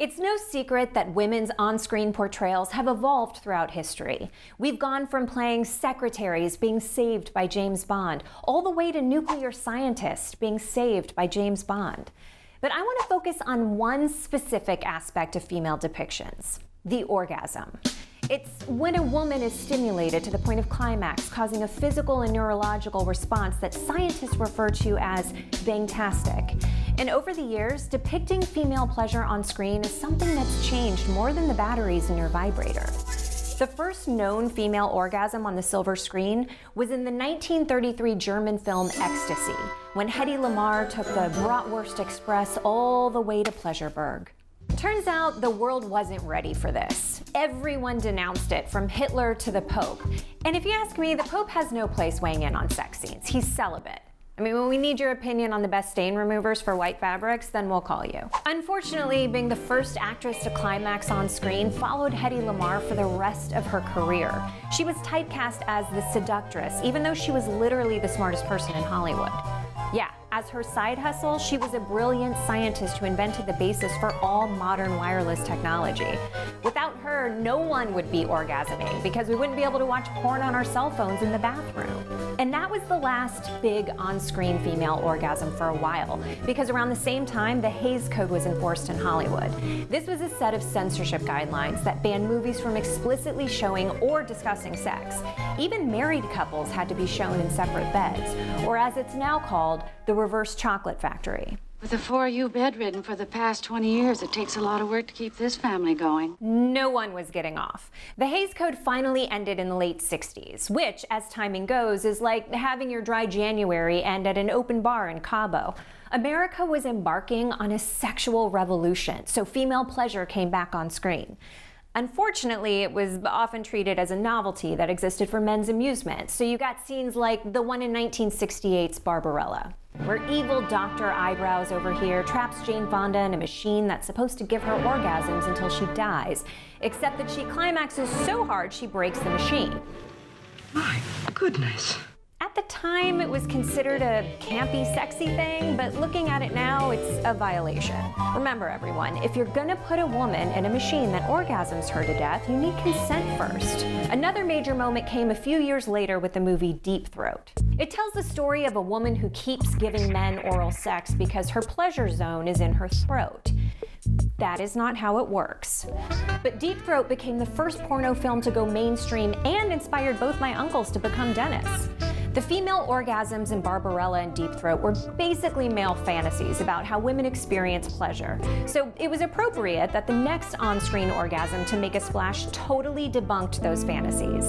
It's no secret that women's on-screen portrayals have evolved throughout history. We've gone from playing secretaries being saved by James Bond, all the way to nuclear scientists being saved by James Bond. But I want to focus on one specific aspect of female depictions: the orgasm. It's when a woman is stimulated to the point of climax, causing a physical and neurological response that scientists refer to as bangtastic. And over the years, depicting female pleasure on screen is something that's changed more than the batteries in your vibrator. The first known female orgasm on the silver screen was in the 1933 German film Ecstasy, when Hedy Lamarr took the Bratwurst Express all the way to Pleasureburg. Turns out the world wasn't ready for this. Everyone denounced it, from Hitler to the Pope. And if you ask me, the Pope has no place weighing in on sex scenes. He's celibate. I mean, when we need your opinion on the best stain removers for white fabrics, then we'll call you. Unfortunately, being the first actress to climax on screen followed Hedy Lamarr for the rest of her career. She was typecast as the seductress, even though she was literally the smartest person in Hollywood. Yeah, as her side hustle, she was a brilliant scientist who invented the basis for all modern wireless technology. Without her, no one would be orgasming because we wouldn't be able to watch porn on our cell phones in the bathroom. And that was the last big on-screen female orgasm for a while, because around the same time, the Hays Code was enforced in Hollywood. This was a set of censorship guidelines that banned movies from explicitly showing or discussing sex. Even married couples had to be shown in separate beds, or as it's now called, the reverse chocolate factory. With the four of you bedridden for the past 20 years, it takes a lot of work to keep this family going. No one was getting off. The Hays Code finally ended in the late 60s, which, as timing goes, is like having your dry January end at an open bar in Cabo. America was embarking on a sexual revolution, so female pleasure came back on screen. Unfortunately, it was often treated as a novelty that existed for men's amusement, so you got scenes like the one in 1968's Barbarella, where evil Dr. Eyebrows over here traps Jane Fonda in a machine that's supposed to give her orgasms until she dies, except that she climaxes so hard she breaks the machine. My goodness. At the time, it was considered a campy, sexy thing, but looking at it now, it's a violation. Remember, everyone, if you're gonna put a woman in a machine that orgasms her to death, you need consent first. Another major moment came a few years later with the movie Deep Throat. It tells the story of a woman who keeps giving men oral sex because her pleasure zone is in her throat. That is not how it works. But Deep Throat became the first porno film to go mainstream and inspired both my uncles to become dentists. The female orgasms in Barbarella and Deep Throat were basically male fantasies about how women experience pleasure. So it was appropriate that the next on-screen orgasm to make a splash totally debunked those fantasies.